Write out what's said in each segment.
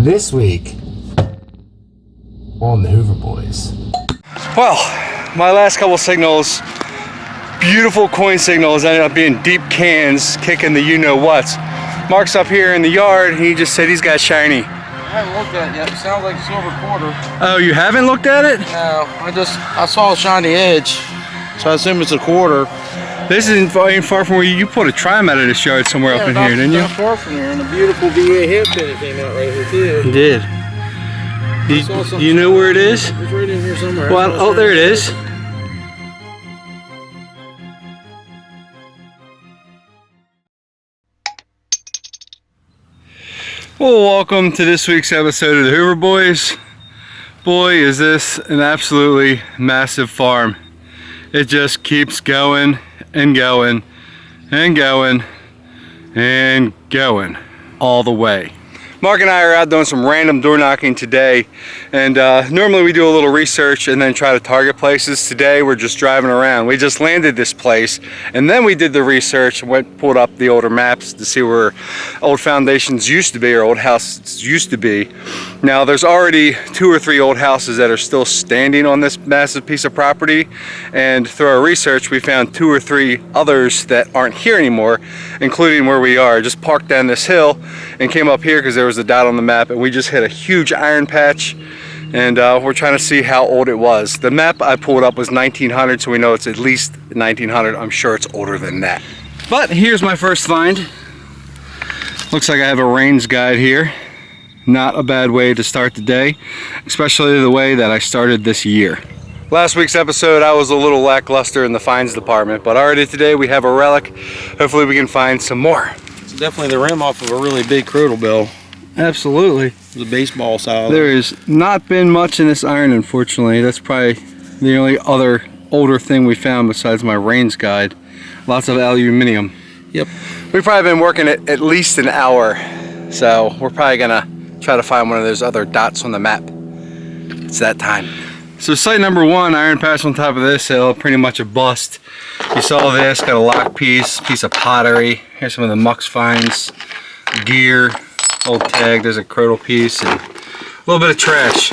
This week on the Hoover Boys. Well, my last couple signals, beautiful coin signals, ended up being deep cans kicking the you-know-whats. Mark's up here in the yard, he just said he's got shiny. I haven't looked at it yet. It sounds like a silver quarter. Oh, you haven't looked at it? No, I saw a shiny edge, so I assume it's a quarter. This isn't far from where you pulled a trim out of this yard somewhere up in here, didn't you? Not far from here, and a beautiful VA hip pin came out right here too. You did. Do you know where it is? It's right in here somewhere. Well, oh, there it is. Well, welcome to this week's episode of the Hoover Boys. Boy, is this an absolutely massive farm. It just keeps going and going and going and going all the way. Mark and I are out doing some random door knocking today, and normally we do a little research and then try to target places. Today we're just driving around. We just landed this place and then we did the research and pulled up the older maps to see where old foundations used to be or old houses used to be. Now there's already 2 or 3 old houses that are still standing on this massive piece of property, and through our research we found 2 or 3 others that aren't here anymore, including where we are. Just parked down this hill and came up here because there was a dot on the map, and we just hit a huge iron patch, and we're trying to see how old it was. The map I pulled up was 1900, so we know it's at least 1900. I'm sure it's older than that. But here's my first find. Looks like I have a range guide here. Not a bad way to start the day, especially the way that I started this year. Last week's episode I was a little lackluster in the finds department, but already today we have a relic. Hopefully we can find some more. It's definitely the rim off of a really big cradle bell. Absolutely. The baseball size. There has not been much in this iron, unfortunately. That's probably the only other older thing we found besides my range guide. Lots of aluminum. Yep. We've probably been working it at least an hour, so we're probably gonna try to find one of those other dots on the map. It's that time. So site number 1, iron patch on top of this hill, pretty much a bust. You saw this, got a lock piece of pottery. Here's some of the mux finds, gear, old tag, there's a cradle piece, and a little bit of trash.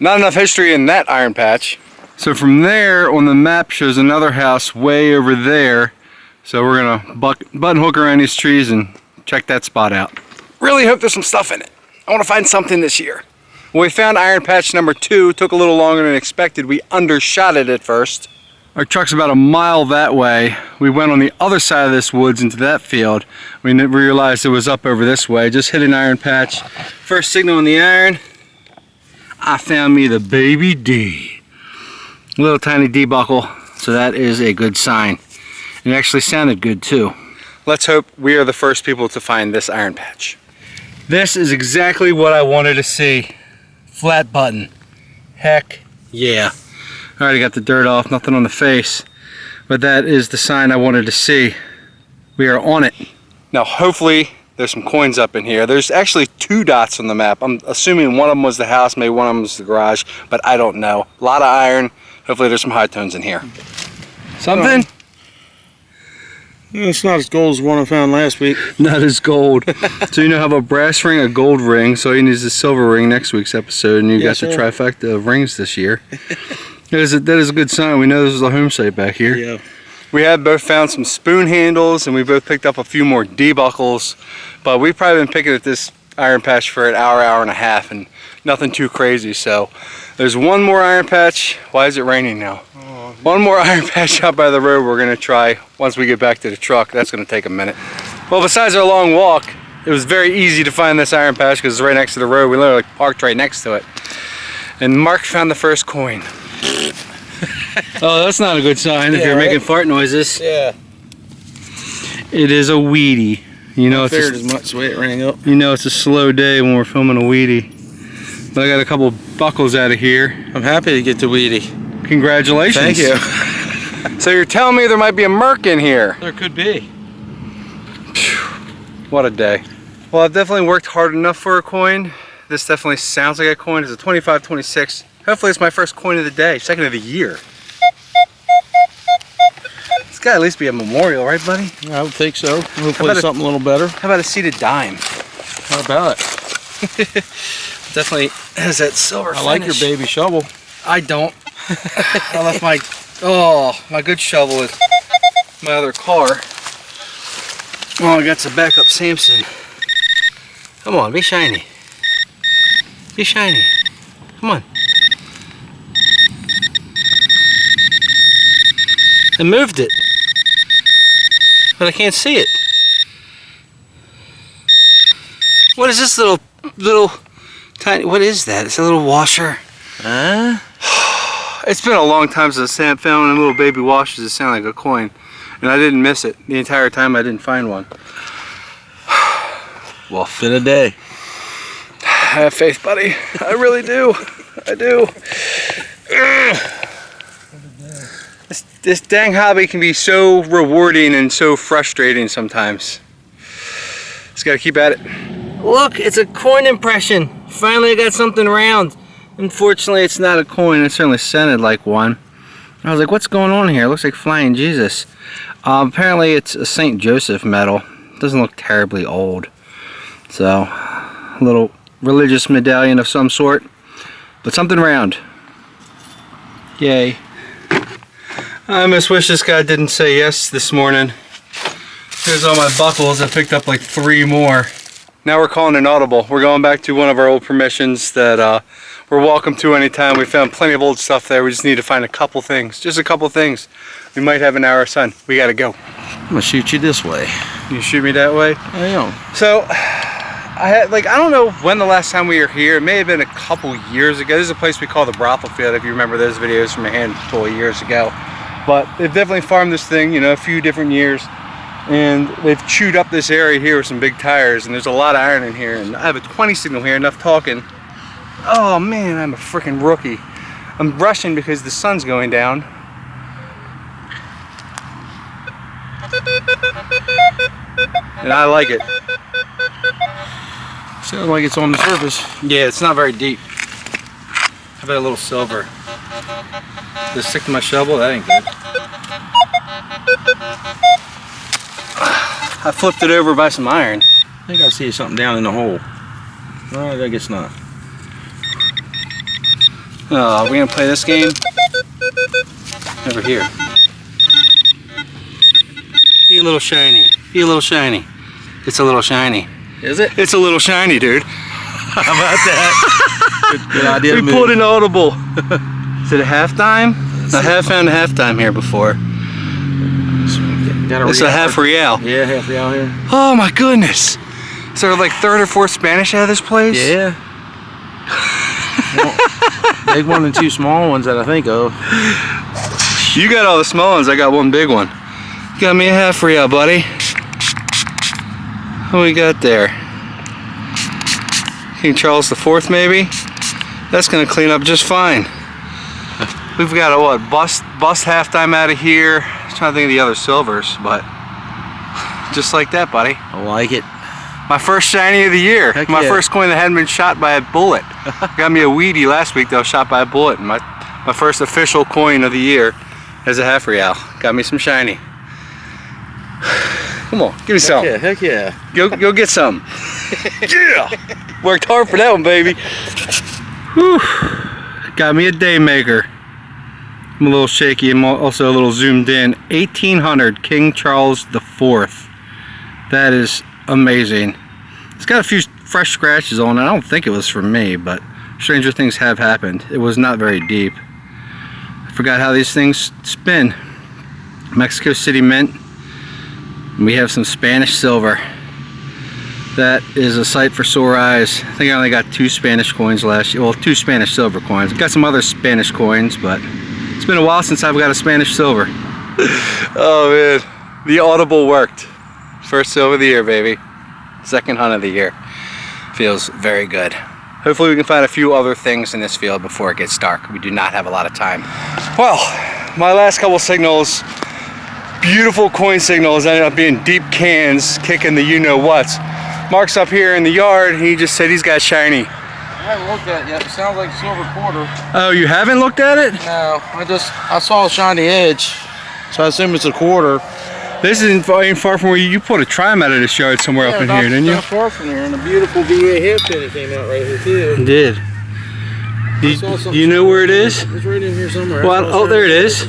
Not enough history in that iron patch. So from there, on the map shows another house way over there. So we're gonna button hook around these trees and check that spot out. Really hope there's some stuff in it. I wanna find something this year. When we found iron patch number 2, took a little longer than expected. We undershot it at first. Our truck's about a mile that way. We went on the other side of this woods into that field. We didn't realize it was up over this way. Just hit an iron patch. First signal on the iron, I found me the baby D. Little tiny D buckle, so that is a good sign. It actually sounded good too. Let's hope we are the first people to find this iron patch. This is exactly what I wanted to see. Flat button. Heck yeah. I already got the dirt off, nothing on the face, but that is the sign I wanted to see. We are on it. Now hopefully there's some coins up in here. There's actually 2 dots on the map. I'm assuming one of them was the house, maybe one of them was the garage, but I don't know. A lot of iron. Hopefully there's some high tones in here. Something? It's not as gold as one I found last week. Not as gold. So you know, have a brass ring, a gold ring, so you need a silver ring next week's episode, and you got the trifecta of rings this year. That is a good sign. We know this is a home site back here. Yeah. We have both found some spoon handles, and we both picked up a few more D buckles, but we've probably been picking at this iron patch for an hour, hour and a half, and nothing too crazy. So there's one more iron patch. Why is it raining now? Oh, one more iron patch out by the road we're gonna try once we get back to the truck. That's gonna take a minute. Well, besides our long walk, it was very easy to find this iron patch because it's right next to the road. We literally parked right next to it. And Mark found the first coin. Oh, that's not a good sign if you're making fart noises. Yeah. It is a weedy. You know, I figured as much the way it rang up. You know, it's a slow day when we're filming a weedy. But I got a couple buckles out of here. I'm happy to get the weedy. Congratulations. Thank you. So you're telling me there might be a Merc in here? There could be. What a day. Well, I've definitely worked hard enough for a coin. This definitely sounds like a coin. It's a 25-26. Hopefully it's my first coin of the day, second of the year. It's got to at least be a memorial, right, buddy? I would think so. Hopefully something a little better. How about a seated dime? How about it? Definitely has that silver I like your finish. baby shovel. I don't. I left my good shovel with my other car. Oh, I got some backup Samson. Come on, be shiny. Be shiny. Come on. I moved it, but I can't see it. What is this little tiny? What is that? It's a little washer. It's been a long time since I found one of the little baby washers that sound like a coin, and I didn't miss it the entire time. I didn't find one. Well, fit a day. I have faith, buddy. I really do. I do. This dang hobby can be so rewarding and so frustrating sometimes. Just gotta keep at it. Look, it's a coin impression. Finally I got something round. Unfortunately, it's not a coin. It certainly sounded like one. I was like, what's going on here? It looks like Flying Jesus. Apparently it's a St. Joseph medal. It doesn't look terribly old. So, a little religious medallion of some sort. But something round. Yay. I almost wish this guy didn't say yes this morning. Here's all my buckles. I picked up like 3 more. Now we're calling an audible. We're going back to one of our old permissions that we're welcome to anytime. We found plenty of old stuff there. We just need to find a couple things. Just a couple things. We might have an hour of sun. We gotta go. I'm gonna shoot you this way. You shoot me that way? I am. So, I don't know when the last time we were here. It may have been a couple years ago. This is a place we call the Brothel Field, if you remember those videos from a handful of years ago. But they've definitely farmed this thing, you know, a few different years. And they've chewed up this area here with some big tires, and there's a lot of iron in here. And I have a 20 signal here, enough talking. Oh man, I'm a freaking rookie. I'm rushing because the sun's going down. And I like it. Sounds like it's on the surface. Yeah, it's not very deep. How about a little silver? Just stick to my shovel? That ain't good. I flipped it over by some iron. I think I see something down in the hole. No, I guess not. Oh, we're gonna play this game over here. Be a little shiny. Be a little shiny. It's a little shiny. Is it? It's a little shiny, dude. How about that? good idea. We pulled an audible. Is it a halftime? I have found a halftime here before. It's a half real. Yeah, half real here. Oh my goodness. Is there like 3rd or 4th Spanish out of this place? Yeah. Well, big one and 2 small ones that I think of. You got all the small ones, I got one big one. You got me a half real, buddy. What we got there? King Charles IV maybe? That's gonna clean up just fine. We've got a what, bust halftime out of here. I'm trying to think of the other silvers, but just like that, buddy. I like it. My first shiny of the year. Heck my yeah. first coin that hadn't been shot by a bullet. Got me a weedy last week that was shot by a bullet. And my first official coin of the year is a half real. Got me some shiny. Come on, give me some. Yeah, heck yeah. Go get some. Yeah! Worked hard for that one, baby. Whew. Got me a day maker. I'm a little shaky. I'm also a little zoomed in. 1800 King Charles IV. That is amazing. It's got a few fresh scratches on it. I don't think it was from me, but stranger things have happened. It was not very deep. I forgot how these things spin. Mexico City Mint. We have some Spanish silver. That is a sight for sore eyes. I think I only got 2 Spanish coins last year. Well, 2 Spanish silver coins. Got some other Spanish coins, but it's been a while since I've got a Spanish silver. Oh man, the audible worked. First silver of the year, baby. Second hunt of the year. Feels very good. Hopefully we can find a few other things in this field before it gets dark. We do not have a lot of time. Well, my last couple signals, beautiful coin signals, ended up being deep cans kicking the you-know-whats. Mark's up here in the yard. He just said he's got shiny. I haven't looked at it yet. It sounds like a silver quarter. Oh, you haven't looked at it? No, I saw a shiny edge, so I assume it's a quarter. This isn't ain't far from where you pulled a Trim out of this yard somewhere up in here, didn't you? Not far from here, and a beautiful VA hip pin came out right here too. It did. Do you know where it is? It's right in here somewhere. Well, oh, there it is.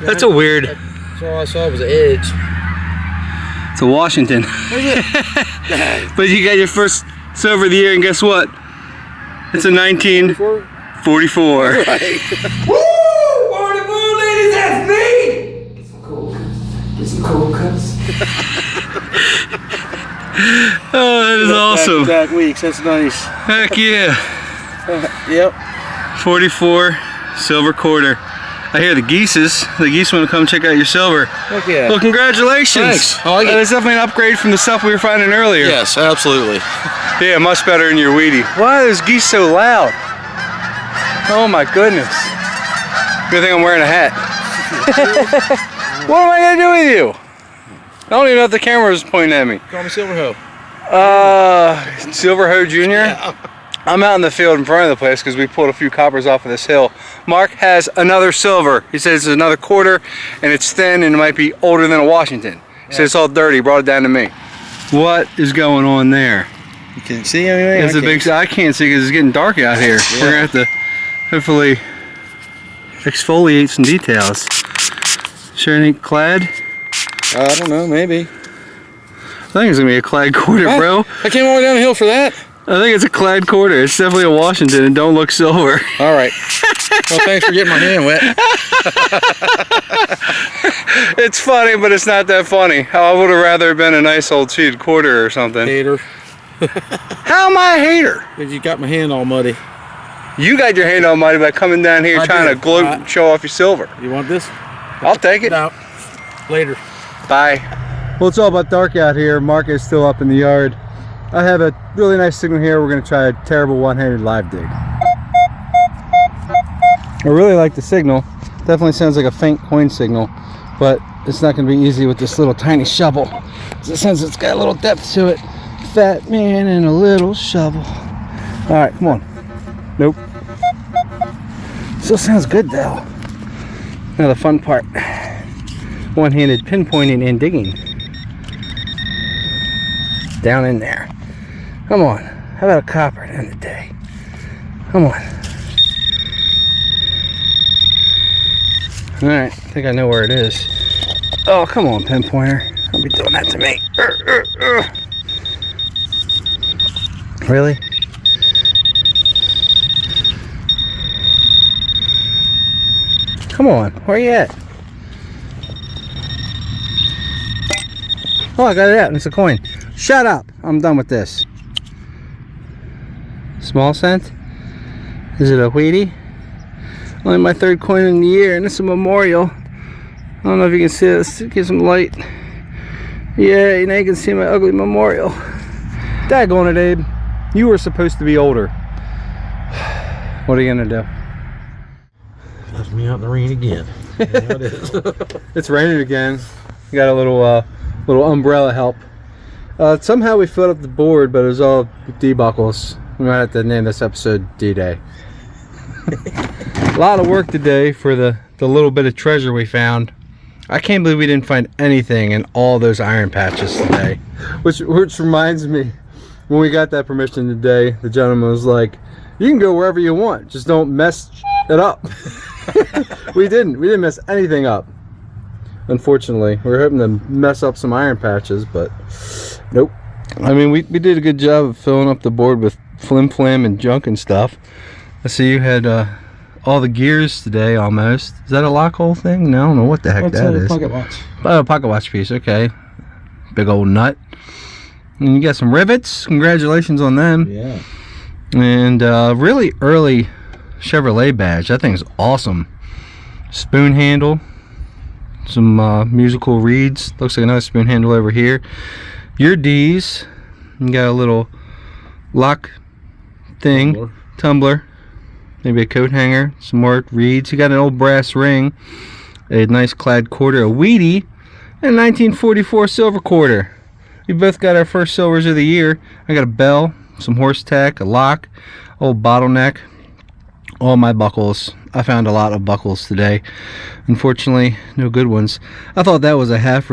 That's a weird. That's all I saw was the edge. It's a Washington. But you got your first silver of the year, and guess what? It's a 1944. Right. Woo! Word of woo, ladies, that's me! Get some cold cuts. Get some cold cuts. Oh, that is awesome. Back weeks, that's nice. Heck yeah. Yep. 44 silver quarter. I hear the geese want to come check out your silver. Heck yeah. Well, congratulations. Thanks. I like it. That's definitely an upgrade from the stuff we were finding earlier. Yes, absolutely. Yeah, much better than your weedy. Why are those geese so loud? Oh my goodness. Good thing I'm wearing a hat. What am I gonna do with you? I don't even know if the camera is pointing at me. Call me Silver Hoe. Silver Hoe Jr.? Yeah. I'm out in the field in front of the place because we pulled a few coppers off of this hill. Mark has another silver. He says it's another quarter and it's thin and it might be older than a Washington. He says it's all dirty. He brought it down to me. What is going on there? You can see anything? It's a big. I can't see because it's getting dark out here. Yeah. We're gonna have to hopefully exfoliate some details. Sure, any clad? I don't know, maybe. I think it's gonna be a clad quarter, what? bro. I came all the way down the hill for that. I think it's a clad quarter. It's definitely a Washington and don't look silver. All right. Well, thanks for getting my hand wet. It's funny, but it's not that funny. I would have rather been a nice old cheated quarter or something. Hater. How am I a hater? Because you got my hand all muddy. You got your hand all muddy by coming down here trying to gloat, show off your silver. You want this? I'll take it. No. Later. Bye. Well, it's all about dark out here. Mark is still up in the yard. I have a really nice signal here. We're going to try a terrible one-handed live dig. I really like the signal. Definitely sounds like a faint coin signal, but it's not going to be easy with this little tiny shovel. Since it's got a little depth to it. Fat man and a little shovel. All right, come on. Nope. Still sounds good though. Now the fun part. One-handed pinpointing and digging. Down in there. Come on. How about a copper at the end of the day? Come on. Alright, I think I know where it is. Oh, come on, pinpointer. Don't be doing that to me. Really? Come on, where you at? Oh, I got it out and it's a coin. Shut up! I'm done with this. Small cent? Is it a Wheatie? Only my third coin in the year, and it's a memorial. I don't know if you can see it. Let's get some light. Yeah, now you can see my ugly memorial. Daggone it, Abe. You were supposed to be older. What are you gonna do? Left me out in the rain again. Yeah, it is. It's raining again. You got a little umbrella help. Somehow we filled up the board, but it was all debuckles. We might have to name this episode D-Day. A lot of work today for the little bit of treasure we found. I can't believe we didn't find anything in all those iron patches today. Which reminds me, when we got that permission today, the gentleman was like, you can go wherever you want, just don't mess it up. We didn't mess anything up. Unfortunately, we were hoping to mess up some iron patches, but nope. I mean, we did a good job of filling up the board with flim flam and junk and stuff. I see you had all the gears today almost. Is that a lock hole thing? No, I don't know what the heck that is. Pocket watch. Oh, pocket watch piece, okay. Big old nut. And you got some rivets. Congratulations on them. Yeah. And really early Chevrolet badge. That thing's awesome. Spoon handle. Some musical reeds. Looks like another spoon handle over here. Your D's. You got a little lock thing. Tumbler. Maybe a coat hanger. Some more reeds. You got an old brass ring. A nice clad quarter. A Wheatie. And a 1944 silver quarter. We both got our first silvers of the year. I got a bell. Some horse tack. A lock. Old bottleneck. All my buckles. I found a lot of buckles today. Unfortunately, no good ones. I thought that was a half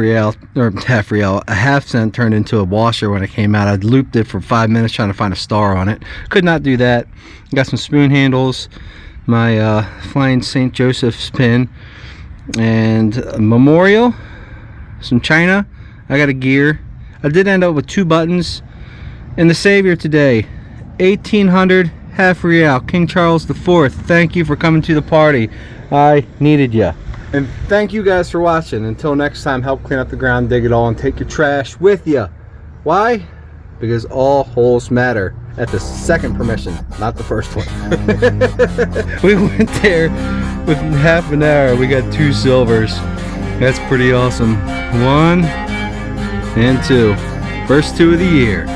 cent turned into a washer when it came out. I looped it for 5 minutes trying to find a star on it. Could not do that. Got some spoon handles, my flying St. Joseph's pin, and a memorial, some china. I got a gear. I did end up with 2 buttons, and the savior today, 1800 half real, King Charles IV. Thank you for coming to the party. I needed ya. And thank you guys for watching. Until next time, help clean up the ground, dig it all, and take your trash with you. Why? Because all holes matter. At the second permission, not the first one. We went there with half an hour. We got 2 silvers. That's pretty awesome. 1 and 2. First 2 of the year.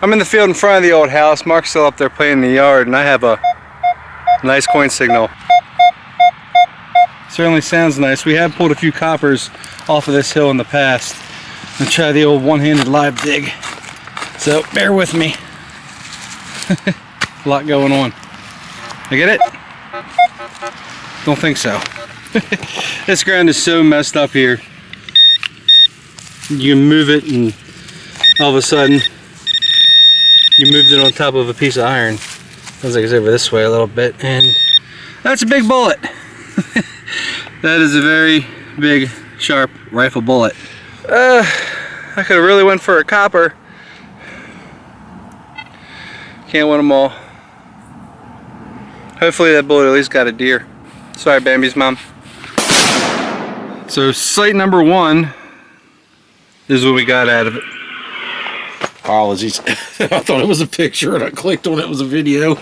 I'm in the field in front of the old house. Mark's still up there playing in the yard, and I have a nice coin signal. Certainly sounds nice. We have pulled a few coppers off of this hill in the past. And try the old one-handed live dig. So bear with me. A lot going on. I get it? Don't think so. This ground is so messed up here. You can move it and all of a sudden you moved it on top of a piece of iron. Sounds like it's over this way a little bit, and that's a big bullet. That is a very big, sharp rifle bullet. I could have really went for a copper. Can't win them all. Hopefully that bullet at least got a deer. Sorry, Bambi's mom. So site number 1 is what we got out of it. Apologies. I thought it was a picture and I clicked on it was a video.